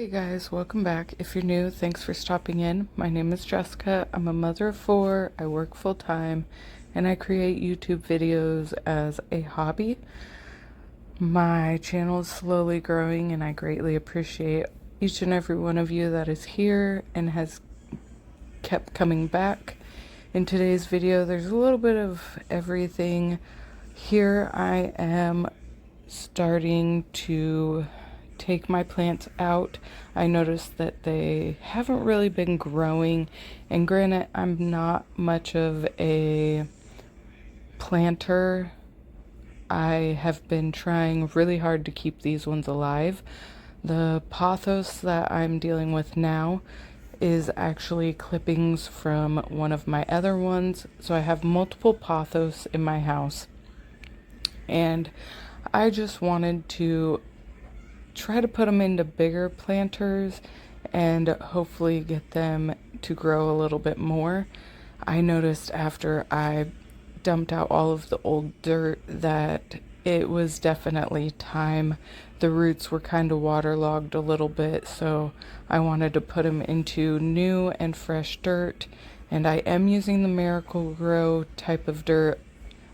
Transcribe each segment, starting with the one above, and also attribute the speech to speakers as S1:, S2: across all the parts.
S1: Hey guys, welcome back. If you're new, thanks for stopping in. My name is Jessica. I'm a mother of four. I work full time and I create YouTube videos as a hobby. My channel is slowly growing and I greatly appreciate each and every one of you that is here and has kept coming back. In today's video, there's a little bit of everything. Here I am starting to take my plants out. I noticed that they haven't really been growing, and granted, I'm not much of a planter. I have been trying really hard to keep these ones alive. The pothos that I'm dealing with now is actually clippings from one of my other ones, so I have multiple pothos in my house, and I just wanted to try to put them into bigger planters and hopefully get them to grow a little bit more. I noticed after I dumped out all of the old dirt that it was definitely time. The roots were kind of waterlogged a little bit, so I wanted to put them into new and fresh dirt. And I am using the Miracle-Gro type of dirt.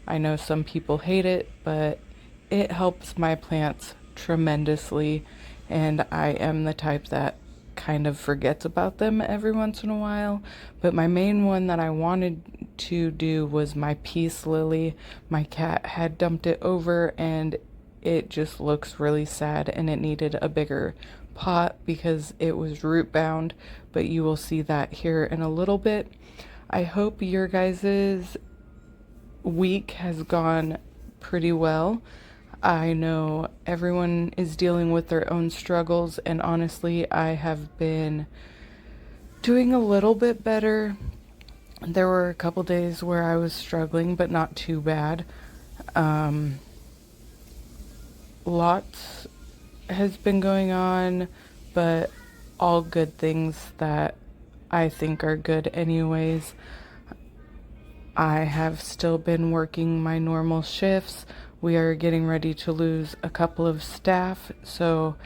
S1: I know some people hate it, but it helps my plants tremendously, and I am the type that kind of forgets about them every once in a while. But my main one that I wanted to do was my peace lily. My cat had dumped it over and it just looks really sad, and it needed a bigger pot because it was root bound, but you will see that here in a little bit. I hope your guys's week has gone pretty well. I know everyone is dealing with their own struggles, and honestly, I have been doing a little bit better. There were a couple days where I was struggling, but not too bad. Lots has been going on, but all good things that I think are good anyways. I have still been working my normal shifts. We are getting ready to lose a couple of staff, so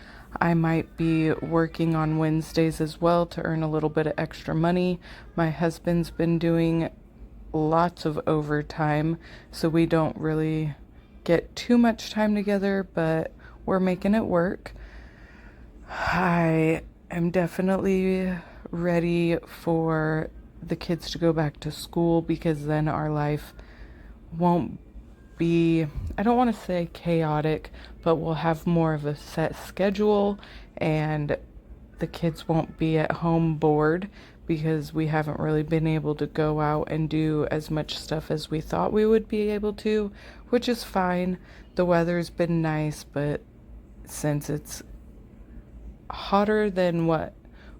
S1: I might be working on Wednesdays as well to earn a little bit of extra money. My husband's been doing lots of overtime, so we don't really get too much time together, but we're making it work. I am definitely ready for the kids to go back to school, because then our life won't be, I don't want to say chaotic, but we'll have more of a set schedule, and the kids won't be at home bored, because we haven't really been able to go out and do as much stuff as we thought we would be able to, which is fine. The weather's been nice, but since it's hotter than what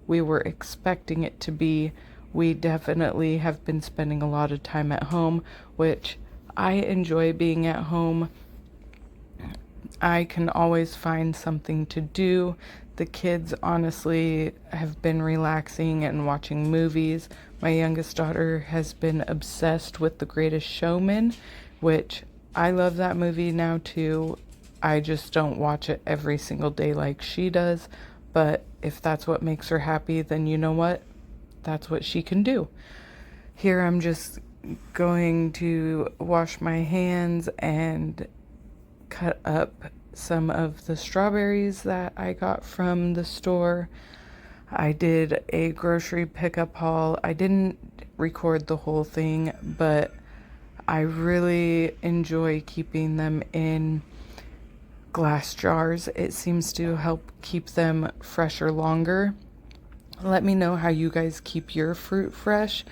S1: we were expecting it to be, we definitely have been spending a lot of time at home, which I enjoy being at home. I can always find something to do. The kids honestly have been relaxing and watching movies. My youngest daughter has been obsessed with The Greatest Showman, which I love that movie now too. I just don't watch it every single day like she does, but if that's what makes her happy, then you know what? That's what she can do. Here I'm just going to wash my hands and cut up some of the strawberries that I got from the store. I did a grocery pickup haul. I didn't record the whole thing, but I really enjoy keeping them in glass jars. It seems to help keep them fresher longer. Let me know how you guys keep your fruit fresh,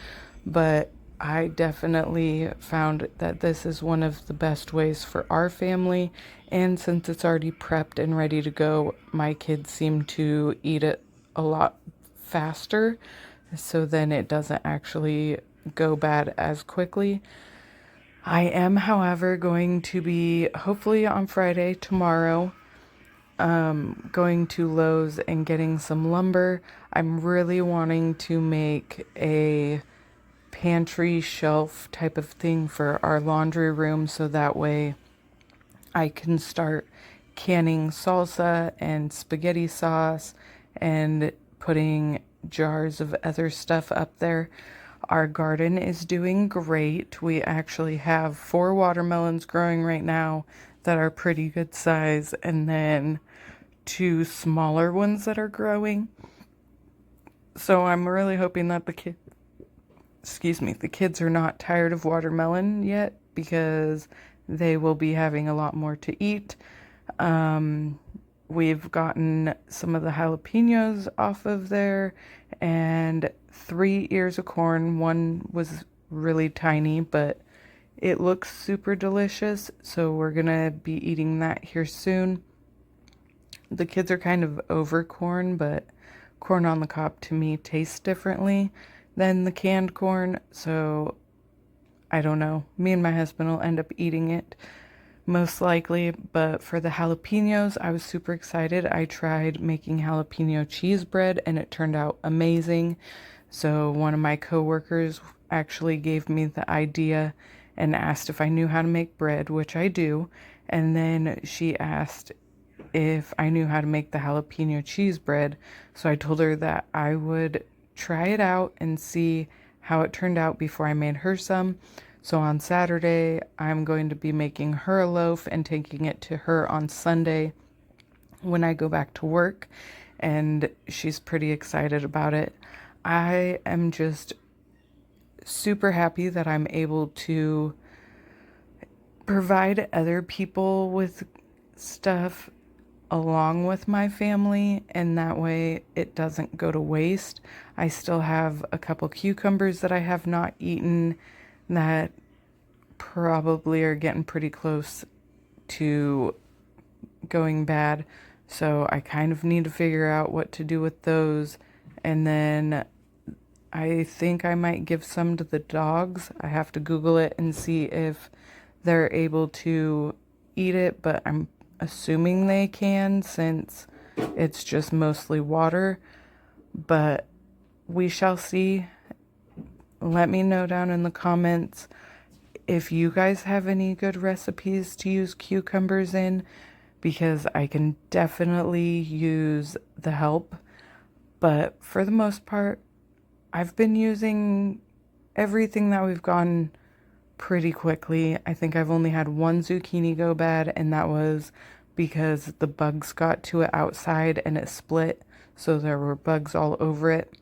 S1: but I definitely found that this is one of the best ways for our family, and since it's already prepped and ready to go, my kids seem to eat it a lot faster, so then it doesn't actually go bad as quickly. I am, however, going to be, hopefully on Friday, tomorrow, going to Lowe's and getting some lumber. I'm really wanting to make a pantry shelf type of thing for our laundry room, so that way I can start canning salsa and spaghetti sauce and putting jars of other stuff up there. Our garden is doing great. We actually have 4 watermelons growing right now that are pretty good size, and then 2 smaller ones that are growing. So I'm really hoping that the kids are not tired of watermelon yet, because they will be having a lot more to eat. We've gotten some of the jalapenos off of there, and 3 ears of corn. One was really tiny, but it looks super delicious, so we're gonna be eating that here soon. The kids are kind of over corn, but corn on the cob to me tastes differently than the canned corn, so I don't know. Me and my husband will end up eating it most likely, but for the jalapenos, I was super excited. I tried making jalapeno cheese bread and it turned out amazing. So one of my coworkers actually gave me the idea and asked if I knew how to make bread, which I do. And then she asked if I knew how to make the jalapeno cheese bread. So I told her that I would try it out and see how it turned out before I made her some. So on Saturday, I'm going to be making her a loaf and taking it to her on Sunday when I go back to work, and she's pretty excited about it. I am just super happy that I'm able to provide other people with stuff along with my family, and that way it doesn't go to waste. I still have a couple cucumbers that I have not eaten that probably are getting pretty close to going bad, so I kind of need to figure out what to do with those. And then I think I might give some to the dogs. I have to Google it and see if they're able to eat it, but I'm assuming they can since it's just mostly water, but we shall see. Let me know down in the comments if you guys have any good recipes to use cucumbers in, because I can definitely use the help. But for the most part, I've been using everything that we've gotten pretty quickly. I think I've only had one zucchini go bad, and that was because the bugs got to it outside and it split, so there were bugs all over it.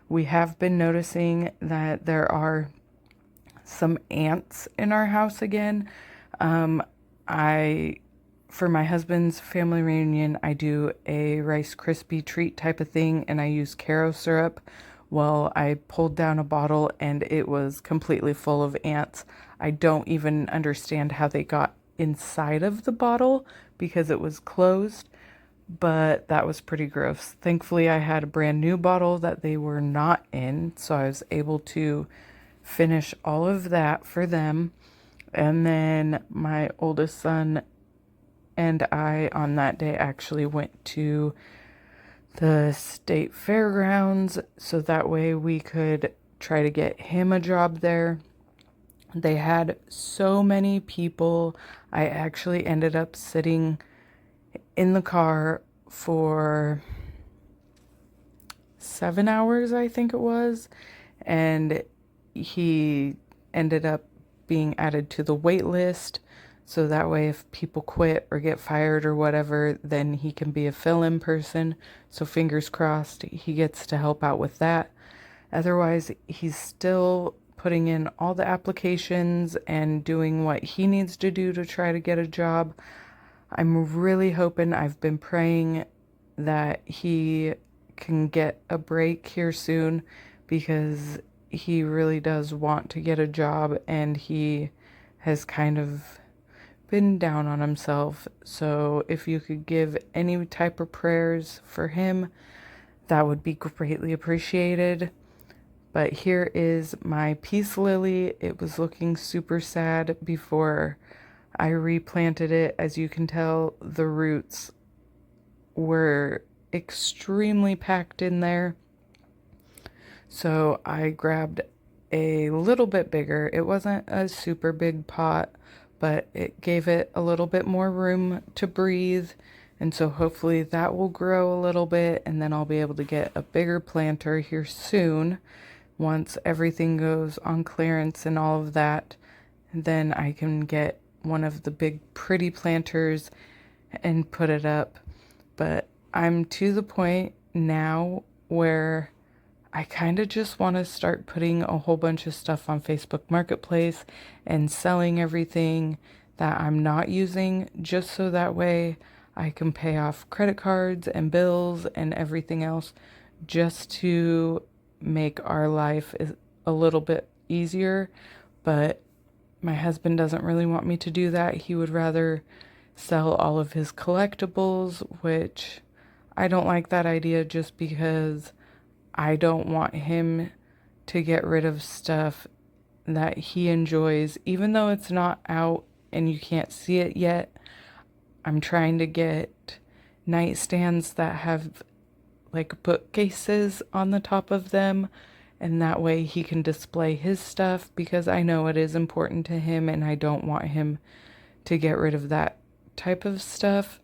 S1: We have been noticing that there are some ants in our house again. For my husband's family reunion, I do a Rice Krispie treat type of thing, and I use Caro syrup. Well, I pulled down a bottle and it was completely full of ants. I don't even understand how they got inside of the bottle because it was closed, but that was pretty gross. Thankfully, I had a brand new bottle that they were not in, so I was able to finish all of that for them. And then my oldest son and I on that day actually went to the state fairgrounds, so that way we could try to get him a job there. They had so many people. I actually ended up sitting in the car for 7 hours, I think it was, and he ended up being added to the wait list, so that way if people quit or get fired or whatever, then he can be a fill-in person. So fingers crossed he gets to help out with that. Otherwise, he's still putting in all the applications and doing what he needs to do to try to get a job. I'm really hoping, I've been praying that he can get a break here soon, because he really does want to get a job and he has kind of been down on himself. So if you could give any type of prayers for him, that would be greatly appreciated. But here is my peace lily. It was looking super sad before I replanted it. As you can tell, the roots were extremely packed in there. So I grabbed a little bit bigger. It wasn't a super big pot, but it gave it a little bit more room to breathe. And so hopefully that will grow a little bit, and then I'll be able to get a bigger planter here soon. Once everything goes on clearance and all of that, then I can get one of the big pretty planters and put it up. But I'm to the point now where I kind of just want to start putting a whole bunch of stuff on Facebook Marketplace and selling everything that I'm not using, just so that way I can pay off credit cards and bills and everything else, just to make our life a little bit easier. But my husband doesn't really want me to do that. He would rather sell all of his collectibles, which I don't like that idea, just because I don't want him to get rid of stuff that he enjoys, even though it's not out and you can't see it yet. I'm trying to get nightstands that have like bookcases on the top of them, and that way he can display his stuff, because I know it is important to him and I don't want him to get rid of that type of stuff,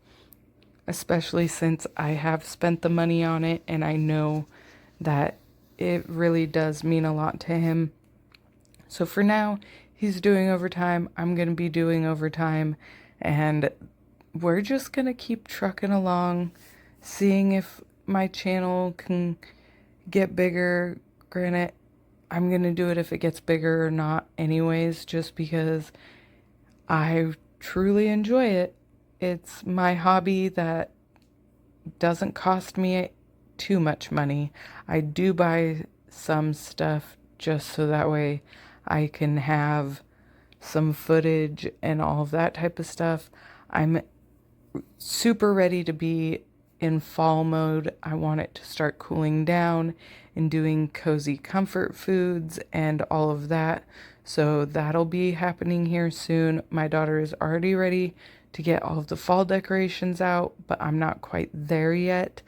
S1: especially since I have spent the money on it and I know that it really does mean a lot to him. So for now, he's doing overtime, I'm going to be doing overtime, and we're just going to keep trucking along, seeing if my channel can get bigger. Granted, I'm going to do it if it gets bigger or not anyways, just because I truly enjoy it. It's my hobby that doesn't cost me too much money. I do buy some stuff just so that way I can have some footage and all of that type of stuff. I'm super ready to be in fall mode. I want it to start cooling down and doing cozy comfort foods and all of that. So that'll be happening here soon. My daughter is already ready to get all of the fall decorations out, but I'm not quite there yet.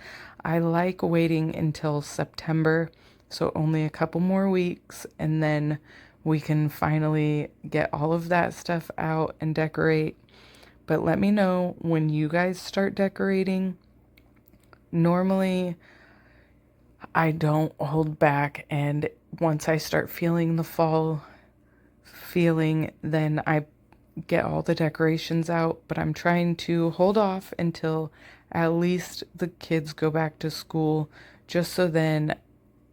S1: I like waiting until September, so only a couple more weeks, and then we can finally get all of that stuff out and decorate. But let me know when you guys start decorating. Normally, I don't hold back, and once I start feeling the fall feeling, then I get all the decorations out. But I'm trying to hold off until at least the kids go back to school, just so then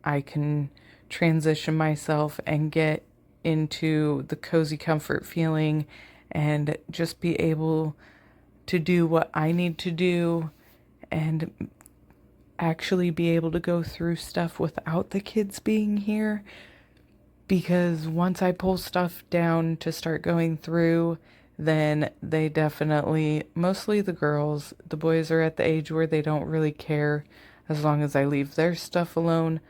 S1: I can transition myself and get into the cozy comfort feeling and just be able to do what I need to do and actually be able to go through stuff without the kids being here. Because once I pull stuff down to start going through, then they definitely, mostly the girls, the boys are at the age where they don't really care as long as I leave their stuff alone.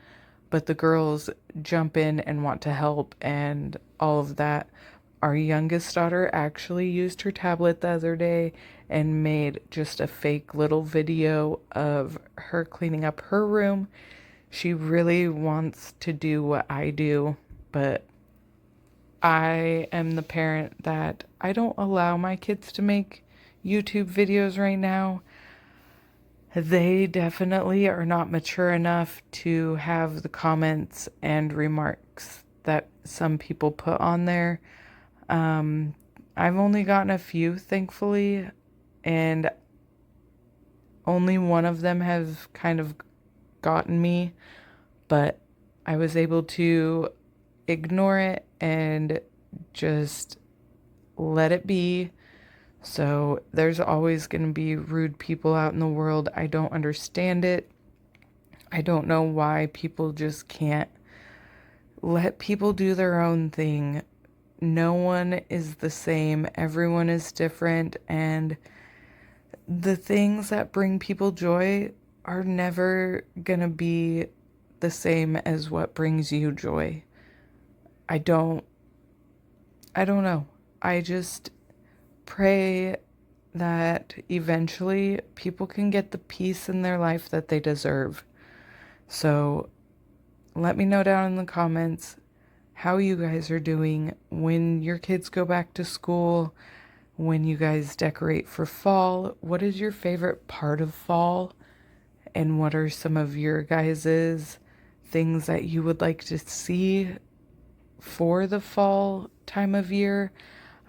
S1: But the girls jump in and want to help and all of that. Our youngest daughter actually used her tablet the other day and made just a fake little video of her cleaning up her room. She really wants to do what I do, but I am the parent that I don't allow my kids to make YouTube videos right now. They definitely are not mature enough to have the comments and remarks that some people put on there. I've only gotten a few, thankfully, and only one of them have kind of gotten me, but I was able to ignore it and just let it be. So there's always going to be rude people out in the world. I don't understand it. I don't know why people just can't let people do their own thing. No one is the same. Everyone is different, and the things that bring people joy are never gonna be the same as what brings you joy. I don't know. I just pray that eventually people can get the peace in their life that they deserve. So let me know down in the comments how you guys are doing when your kids go back to school. when you guys decorate for fall. What is your favorite part of fall? And what are some of your guys's things that you would like to see for the fall time of year?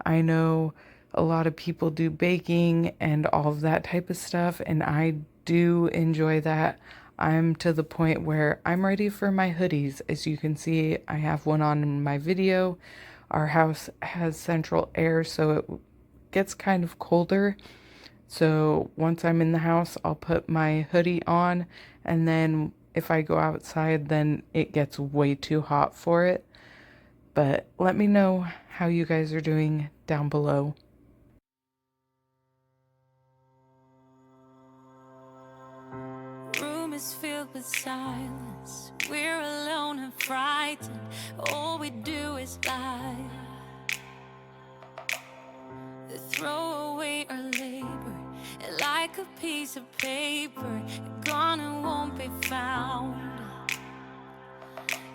S1: I know a lot of people do baking and all of that type of stuff, and I do enjoy that. I'm to the point where I'm ready for my hoodies. As you can see, I have one on in my video. Our house has central air, so it gets kind of colder. So once I'm in the house, I'll put my hoodie on, and then if I go outside, then it gets way too hot for it. But let me know how you guys are doing down below.
S2: Room is filled with silence. We're alone and frightened. All we do is lie. They throw away our labor like a piece of paper, gone and won't be found.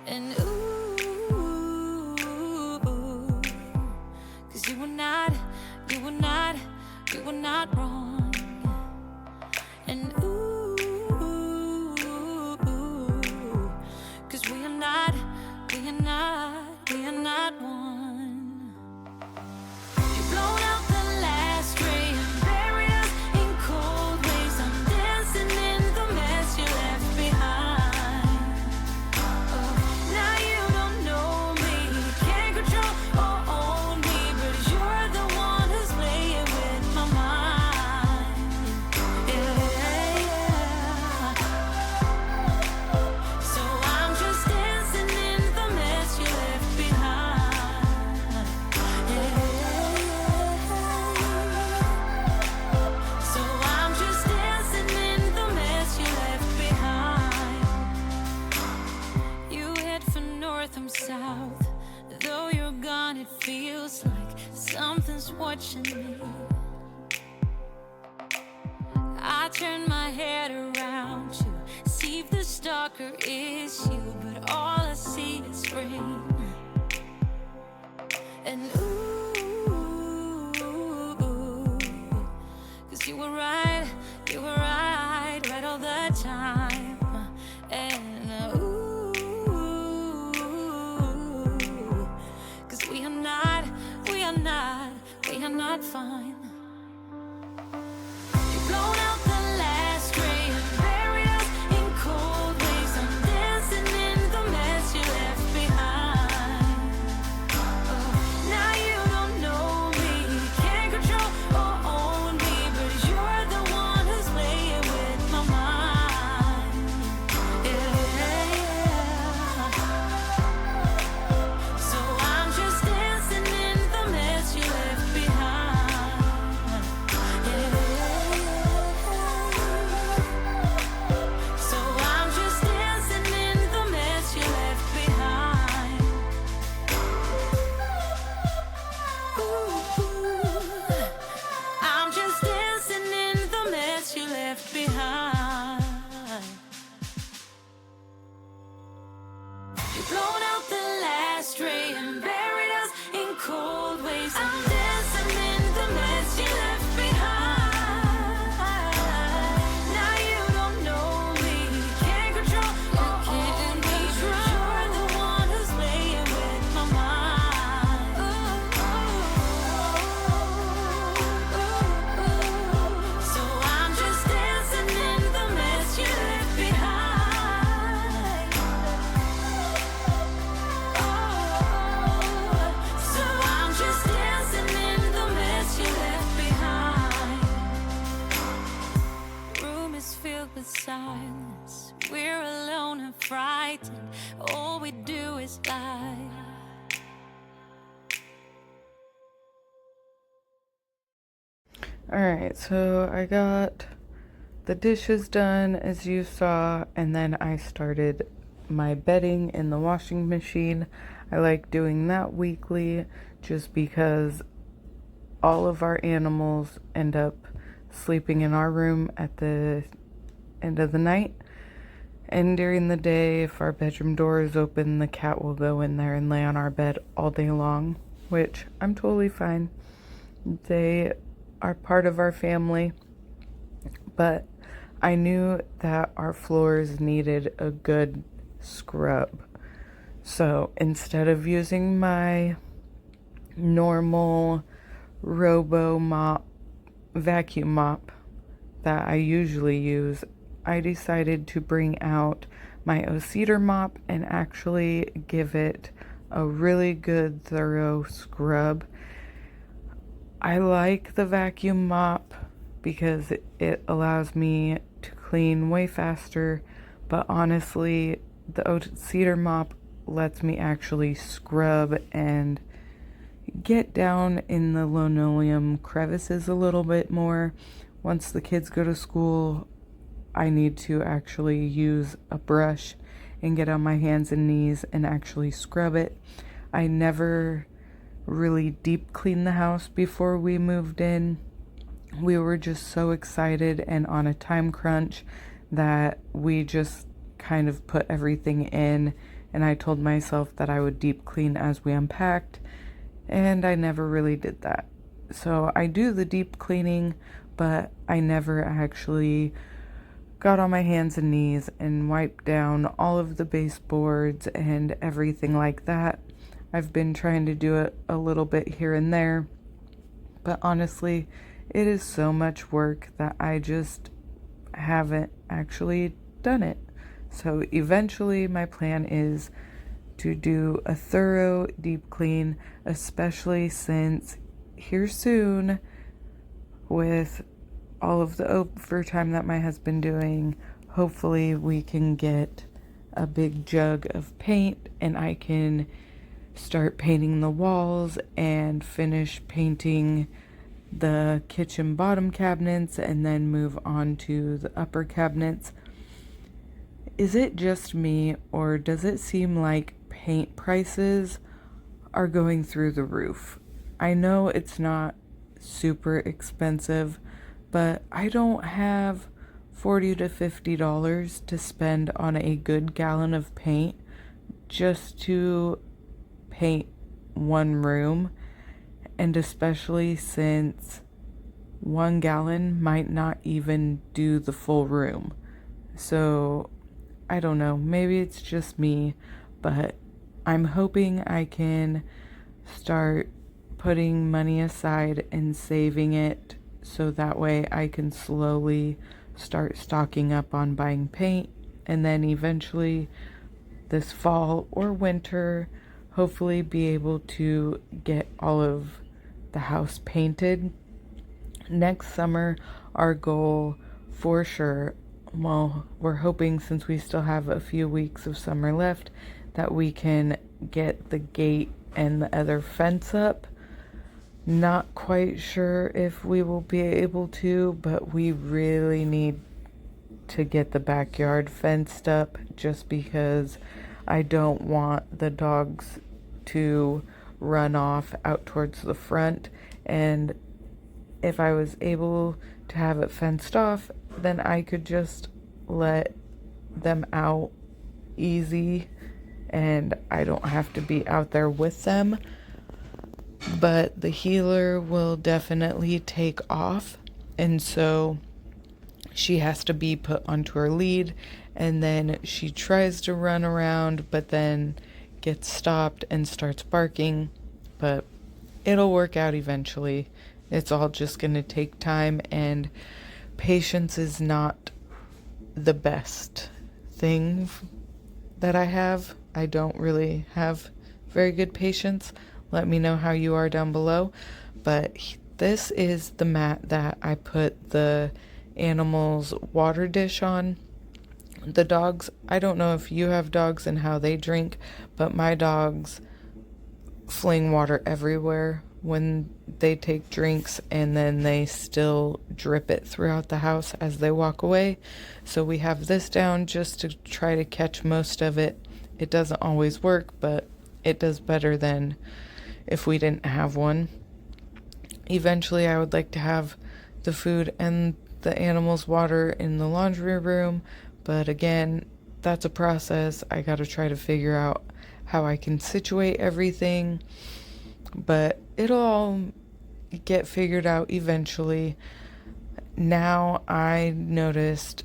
S2: And ooh, 'cause you were not wrong. And ooh, 'cause we are not one. You've blown out the last ray and buried us in cold waves. I'm dancing in the mess you left behind. Oh, now you don't know me, can't control or own me, but you're the one who's playing with my mind. Yeah. So I'm just dancing in the mess you left behind. Yeah. So I'm just dancing in the mess you left behind. You head for north, I'm south. Though you're gone, it feels like something's watching me. I turn my head around you, see if the stalker is you, but all I see is rain. And ooh, 'cause you were right all the time. And ooh, 'cause we are not fine. You've blown out the last ray and buried us in cold waves. I'm dancing in the mess you left behind. Oh, now you don't know me, can't control or own me, but you're the one who's playing with my mind. Yeah. So I'm just dancing in the mess you left behind. Yeah. So I'm just dancing in the mess you left behind. Ooh, I'm just dancing in the mess you left behind. You've blown out the last ray and buried us in cold waves. I'm dancing in the mess you left behind. Now you don't know me, can't control or own me, but you're the one who's playing with my mind. So I'm just dancing in the mess you left behind. So I'm just dancing in the mess you left behind. Room is filled with silence. We're alone and frightened. All we do is lie.
S1: Alright, so I got the dishes done as you saw, and then I started my bedding in the washing machine. I like doing that weekly just because all of our animals end up sleeping in our room at the end of the night. And during the day, if our bedroom door is open, the cat will go in there and lay on our bed all day long, which I'm totally fine They are part of our family, but I knew that our floors needed a good scrub. So instead of using my normal robo mop, vacuum mop that I usually use, I decided to bring out my O-Cedar mop and actually give it a really good thorough scrub. I like the vacuum mop because it allows me to clean way faster, but honestly, the O-Cedar mop lets me actually scrub and get down in the linoleum crevices a little bit more. Once the kids go to school, I need to actually use a brush and get on my hands and knees and actually scrub it. I never really deep cleaned the house before we moved in. We were just so excited and on a time crunch that we just kind of put everything in, and I told myself that I would deep clean as we unpacked, and I never really did that. So I do the deep cleaning, but I never actually got on my hands and knees and wiped down all of the baseboards and everything like that. I've been trying to do it a little bit here and there, but honestly, it is so much work that I just haven't actually done it. So eventually, my plan is to do a thorough deep clean, especially since here soon, with all of the overtime that my husband doing, hopefully we can get a big jug of paint and I can start painting the walls and finish painting the kitchen bottom cabinets and then move on to the upper cabinets. Is it just me, or does it seem like paint prices are going through the roof? I know it's not super expensive, but I don't have $40 to $50 to spend on a good gallon of paint just to paint one room, and especially since 1 gallon might not even do the full room. So I don't know, maybe it's just me, but I'm hoping I can start putting money aside and saving it so that way I can slowly start stocking up on buying paint, and then eventually this fall or winter hopefully be able to get all of the house painted. Next summer, our goal for sure, well, we're hoping, since we still have a few weeks of summer left, that we can get the gate and the other fence up. Not quite sure if we will be able to, but we really need to get the backyard fenced up just because I don't want the dogs to run off out towards the front. And if I was able to have it fenced off, then I could just let them out easy and I don't have to be out there with them. But the healer will definitely take off, and so she has to be put onto her lead, and then she tries to run around but then gets stopped and starts barking. But it'll work out eventually. It's all just going to take time, and patience is not the best thing that I have. I don't really have very good patience. Let me know how you are down below. But this is the mat that I put the animals' water dish on. The dogs, I don't know if you have dogs and how they drink, but my dogs fling water everywhere when they take drinks, and then they still drip it throughout the house as they walk away. So we have this down just to try to catch most of it. It doesn't always work, but it does better than if we didn't have one. Eventually, I would like to have the food and the animals' water in the laundry room, but again, that's a process. I gotta try to figure out how I can situate everything, but it'll all get figured out eventually. Now I noticed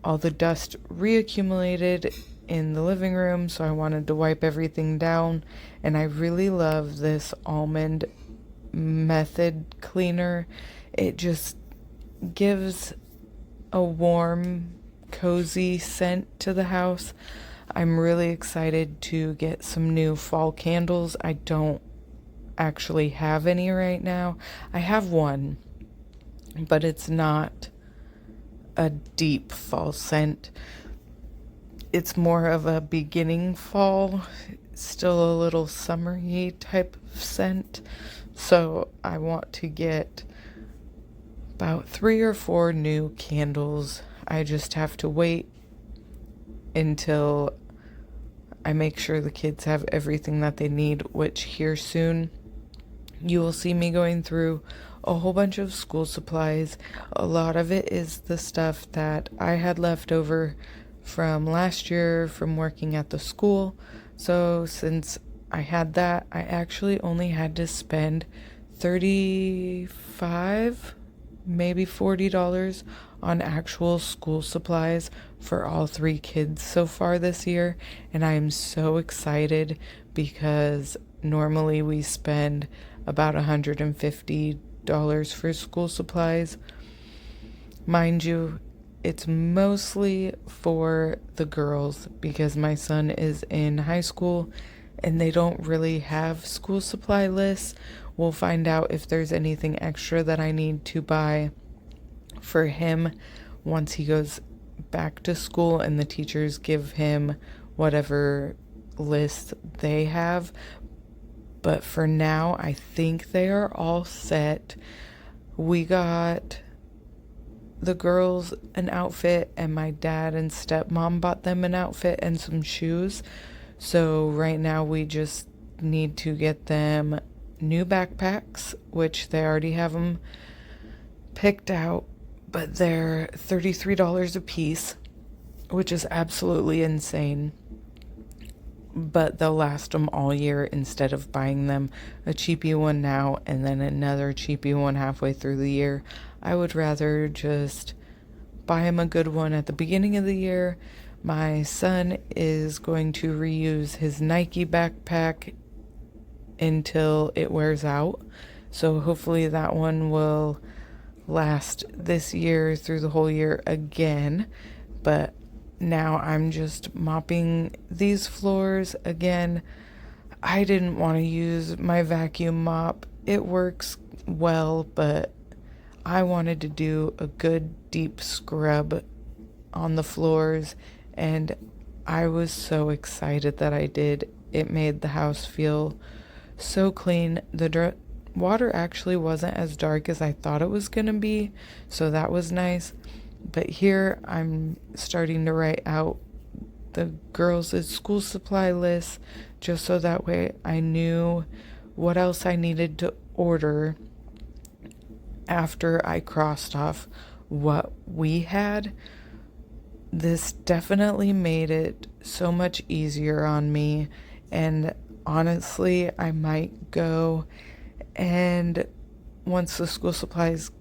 S1: all the dust reaccumulated in the living room, so I wanted to wipe everything down. And I really love this almond method cleaner. It just gives a warm, cozy scent to the house. I'm really excited to get some new fall candles. I don't actually have any right now. I have one, but it's not a deep fall scent. It's more of a beginning fall, still a little summery type of scent. So I want to get about 3 or 4 new candles. I just have to wait until I make sure the kids have everything that they need, which here soon you will see me going through a whole bunch of school supplies. A lot of it is the stuff that I had left over from last year from working at the school. So since I had that, I actually only had to spend $35, maybe $40 on actual school supplies for all 3 kids so far this year. And I am so excited because normally we spend about $150 for school supplies. Mind you, it's mostly for the girls because my son is in high school and they don't really have school supply lists. We'll find out if there's anything extra that I need to buy for him once he goes back to school and the teachers give him whatever list they have. But for now, I think they are all set. We got the girls an outfit, and my dad and stepmom bought them an outfit and some shoes. So right now we just need to get them new backpacks, which they already have them picked out, but they're $33 a piece, which is absolutely insane. But they'll last them all year instead of buying them a cheapy one now and then another cheapy one halfway through the year. I would rather just buy him a good one at the beginning of the year. My son is going to reuse his Nike backpack until it wears out. So hopefully that one will last this year through the whole year again. But now I'm just mopping these floors again. I didn't want to use my vacuum mop. It works well, but I wanted to do a good deep scrub on the floors, and I was so excited that I did. It made the house feel so clean. The water actually wasn't as dark as I thought it was going to be, so that was nice. But here I'm starting to write out the girls' school supply list just so that way I knew what else I needed to order after I crossed off what we had. This definitely made it so much easier on me, and honestly, I might go and once the school supplies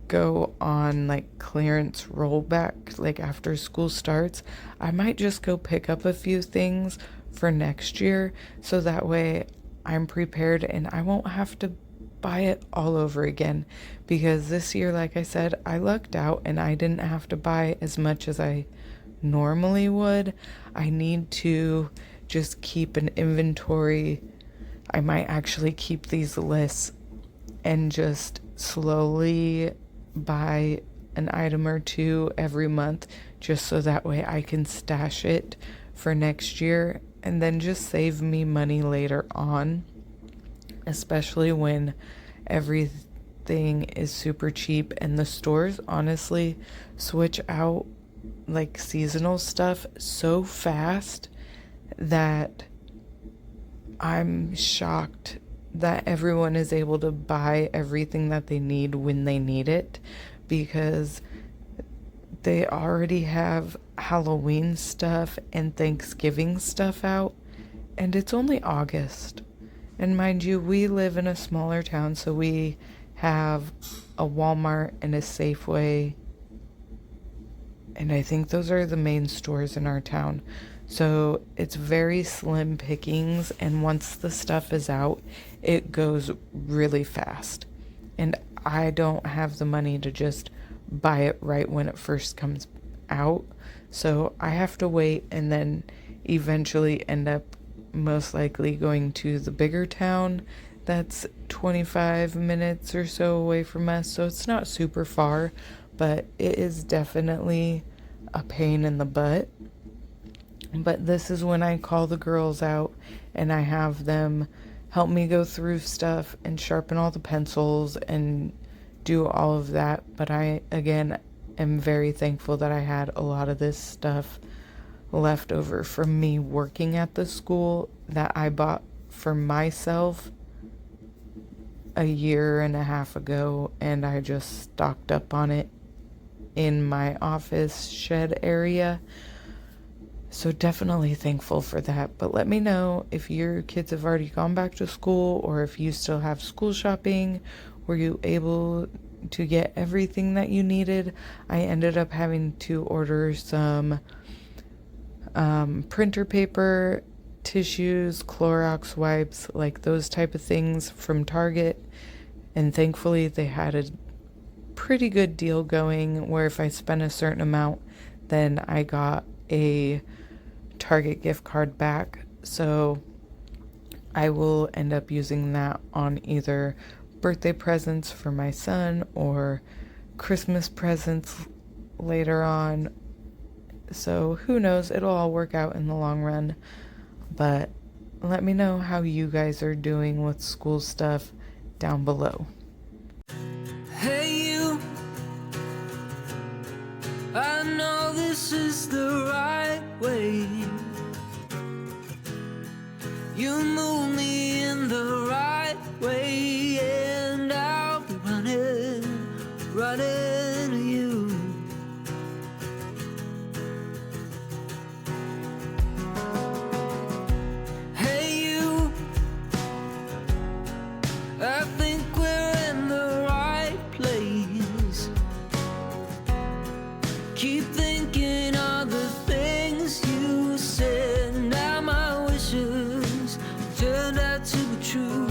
S1: go on like clearance rollback, like after school starts, I might just go pick up a few things for next year so that way I'm prepared and I won't have to buy it all over again, because this year, like I said, I lucked out and I didn't have to buy as much as I normally would. I need to just keep an inventory. I might actually keep these lists and just slowly buy an item or two every month just so that way I can stash it for next year and then just save me money later on, especially when everything is super cheap and the stores honestly switch out like seasonal stuff so fast that I'm shocked that everyone is able to buy everything that they need when they need it, because they already have Halloween stuff and Thanksgiving stuff out, and it's only August. And mind you, we live in a smaller town, so we have a Walmart and a Safeway. And I think those are the main stores in our town. So it's very slim pickings. And once the stuff is out, it goes really fast. And I don't have the money to just buy it right when it first comes out. So I have to wait and then eventually end up most likely going to the bigger town that's 25 minutes or so away from us. So it's not super far, but it is definitely a pain in the butt. But this is when I call the girls out and I have them help me go through stuff and sharpen all the pencils and do all of that. But I, again, am very thankful that I had a lot of this stuff left over from me working at the school that I bought for myself a year and a half ago, and I just stocked up on it in my office shed area. So definitely thankful for that. But let me know if your kids have already gone back to school or if you still have school shopping. Were you able to get everything that you needed? I ended up having to order some printer paper, tissues, Clorox wipes, like those type of things from Target. And thankfully they had a pretty good deal going where if I spent a certain amount, then I got a Target gift card back. So I will end up using that on either birthday presents for my son or Christmas presents later on. So who knows, it'll all work out in the long run. But let me know how you guys are doing with school stuff down below.
S2: Hey you, I know this is the right way. You move me in the right way, and I'll be running to you. Hey you, I think we're in the right place. Keep thinking of the things you said. Now my wishes turned out to be true.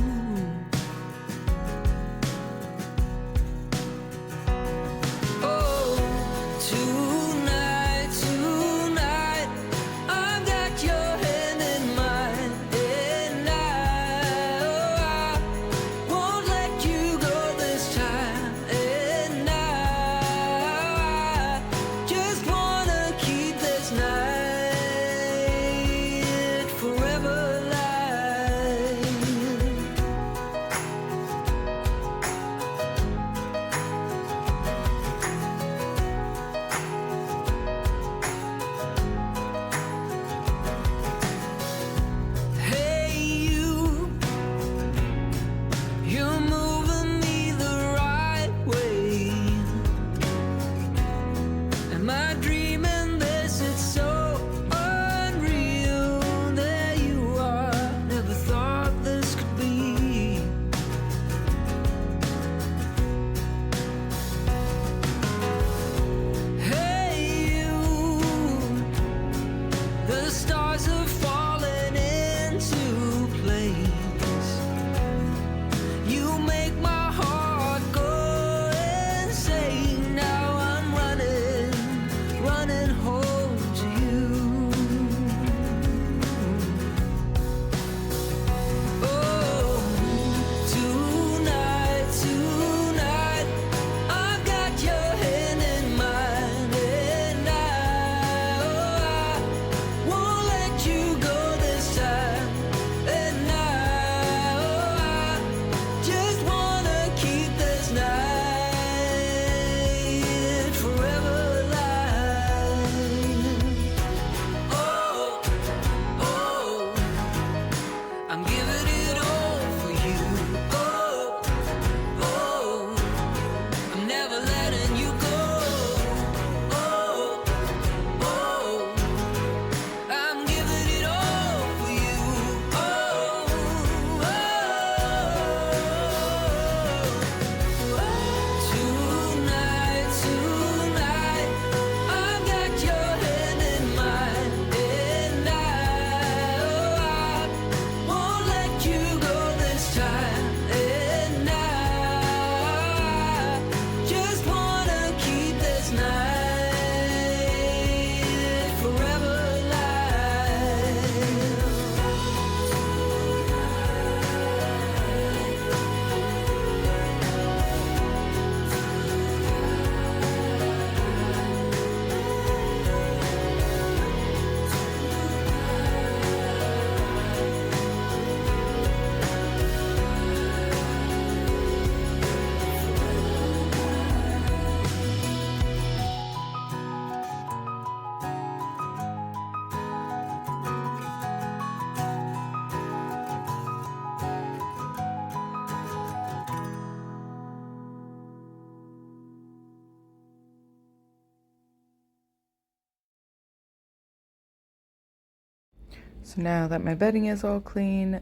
S1: So now that my bedding is all clean,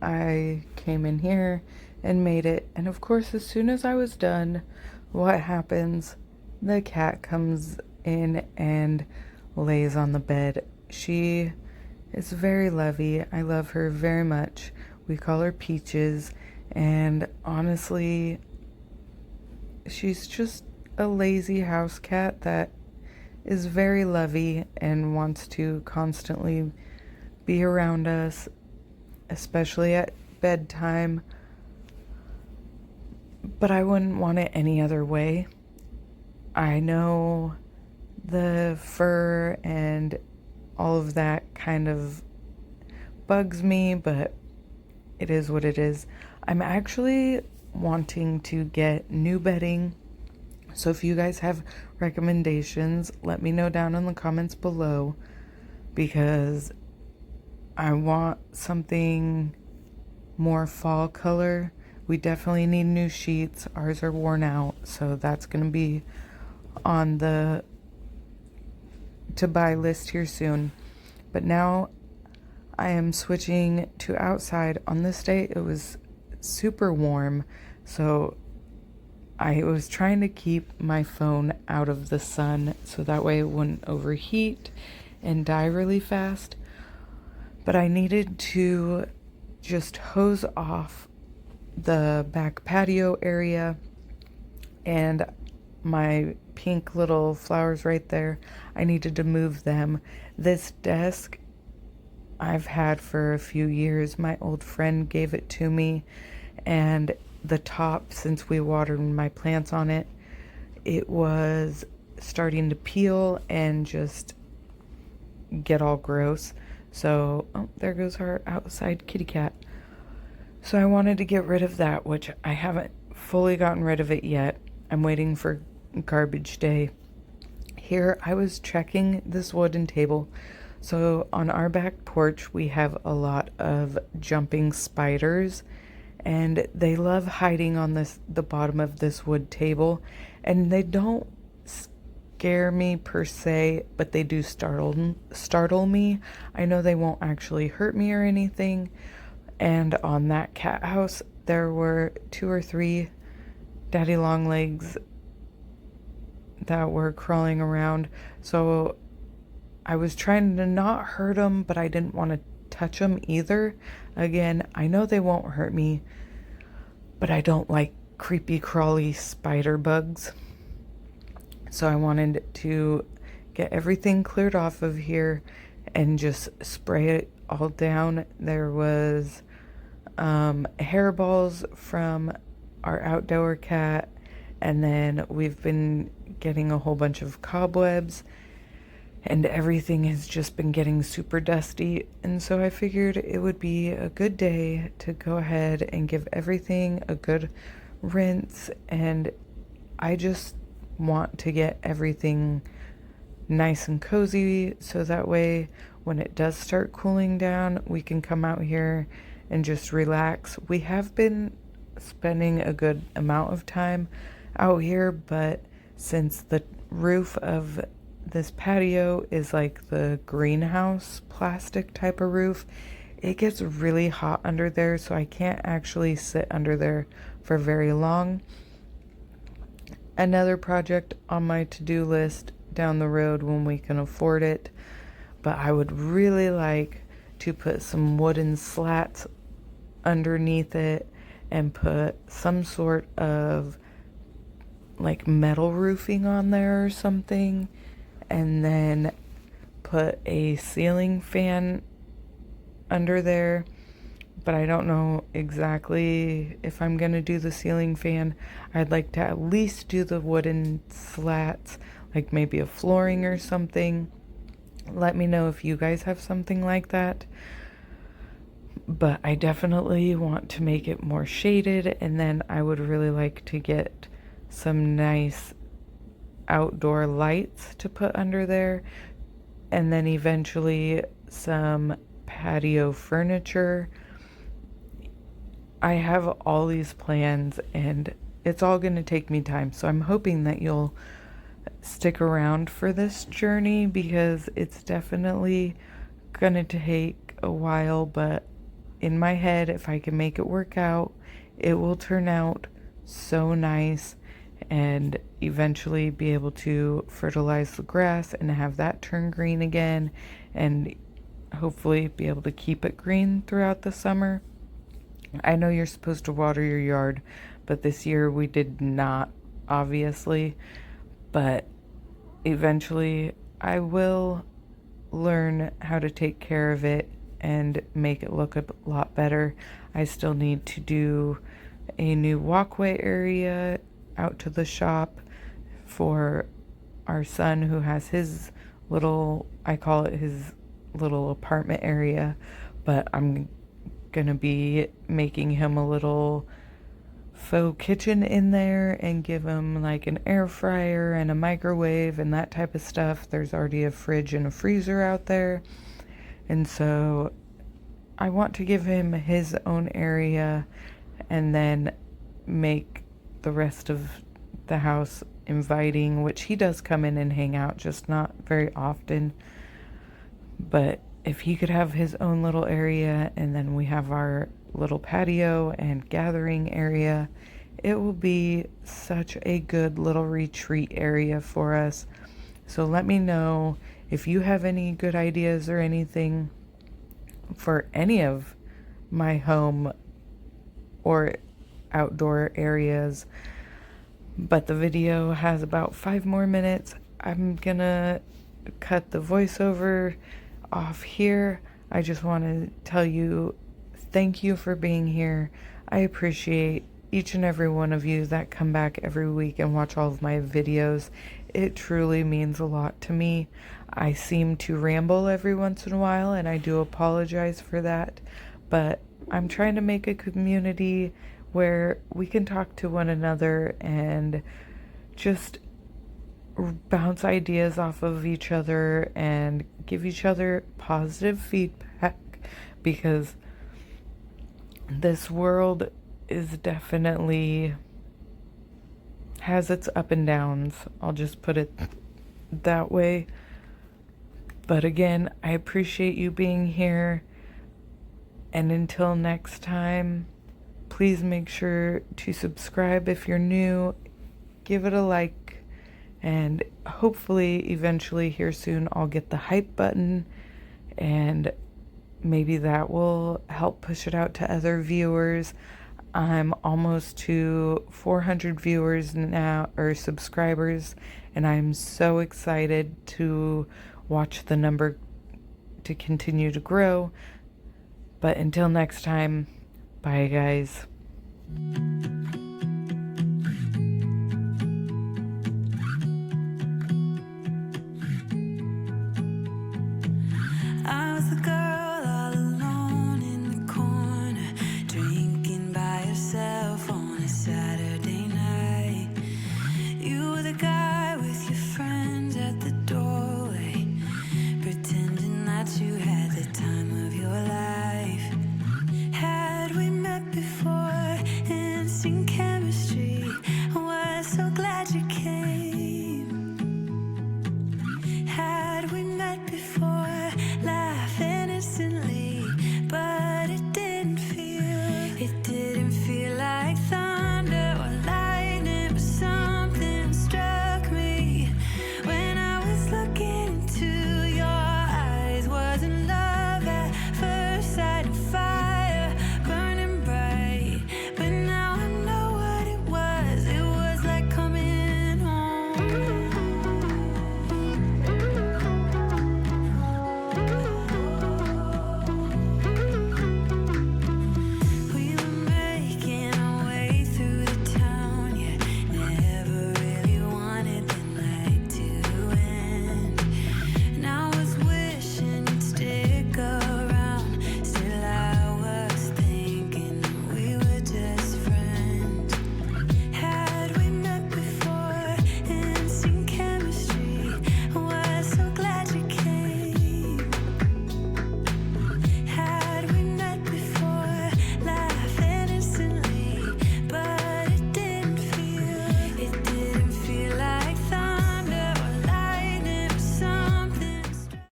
S1: I came in here and made it. And of course, as soon as I was done, what happens? The cat comes in and lays on the bed. She is very lovey. I love her very much. We call her Peaches. And honestly, she's just a lazy house cat that is very lovey and wants to constantly be around us, especially at bedtime. But I wouldn't want it any other way. I know the fur and all of that kind of bugs me, but it is what it is. I'm actually wanting to get new bedding. So if you guys have recommendations, let me know down in the comments below, because I want something more fall color. We definitely need new sheets. Ours are worn out, so that's going to be on the to buy list here soon. But now I am switching to outside. On this day it was super warm, so I was trying to keep my phone out of the sun so that way it wouldn't overheat and die really fast. But I needed to just hose off the back patio area and my pink little flowers right there. I needed to move them. This desk I've had for a few years. My old friend gave it to me, and the top, since we watered my plants on it, it was starting to peel and just get all gross. So, oh, there goes our outside kitty cat. So I wanted to get rid of that, which I haven't fully gotten rid of it yet. I'm waiting for garbage day. Here I was checking this wooden table. So on our back porch we have a lot of jumping spiders, and they love hiding on the bottom of this wood table, and they don't scare me per se, but they do startle me. I know they won't actually hurt me or anything. And on that cat house there were 2 or 3 daddy long legs that were crawling around, so I was trying to not hurt them, but I didn't want to touch them either. Again, I know they won't hurt me, but I don't like creepy crawly spider bugs. So I wanted to get everything cleared off of here and just spray it all down. There was hairballs from our outdoor cat, and then we've been getting a whole bunch of cobwebs, and everything has just been getting super dusty. And so I figured it would be a good day to go ahead and give everything a good rinse. And I just want to get everything nice and cozy, so that way when it does start cooling down, we can come out here and just relax. We have been spending a good amount of time out here, but since the roof of this patio is like the greenhouse plastic type of roof, it gets really hot under there, so I can't actually sit under there for very long. Another project on my to-do list down the road when we can afford it, but I would really like to put some wooden slats underneath it and put some sort of like metal roofing on there or something, and then put a ceiling fan under there. But I don't know exactly if I'm gonna do the ceiling fan. I'd like to at least do the wooden slats, like maybe a flooring or something. Let me know if you guys have something like that. But I definitely want to make it more shaded, and then I would really like to get some nice outdoor lights to put under there, and then eventually some patio furniture. I have all these plans and it's all going to take me time, so I'm hoping that you'll stick around for this journey, because it's definitely gonna take a while, but in my head, if I can make it work out, it will turn out so nice and eventually be able to fertilize the grass and have that turn green again, and hopefully be able to keep it green throughout the summer. I know you're supposed to water your yard, but this year we did not, obviously. But eventually I will learn how to take care of it and make it look a lot better. I still need to do a new walkway area out to the shop for our son, who has his little, I call it his little apartment area, but I'm gonna be making him a little faux kitchen in there and give him like an air fryer and a microwave and that type of stuff. There's already a fridge and a freezer out there, and so I want to give him his own area and then make the rest of the house inviting, which he does come in and hang out, just not very often. But if he could have his own little area and then we have our little patio and gathering area, it will be such a good little retreat area for us. So let me know if you have any good ideas or anything for any of my home or outdoor areas. But the video has about 5 more minutes. I'm gonna cut the voiceover off here. I just want to tell you thank you for being here. I appreciate each and every one of you that come back every week and watch all of my videos. It truly means a lot to me. I seem to ramble every once in a while, and I do apologize for that, but I'm trying to make a community where we can talk to one another and just bounce ideas off of each other and give each other positive feedback, because this world is definitely has its up and downs. I'll just put it that way. But again, I appreciate you being here. And until next time, please make sure to subscribe if you're new. Give it a like. And hopefully, eventually, here soon, I'll get the hype button. And maybe that will help push it out to other viewers. I'm almost to 400 viewers now, or subscribers, and I'm so excited to watch the number to continue to grow. But until next time, bye guys.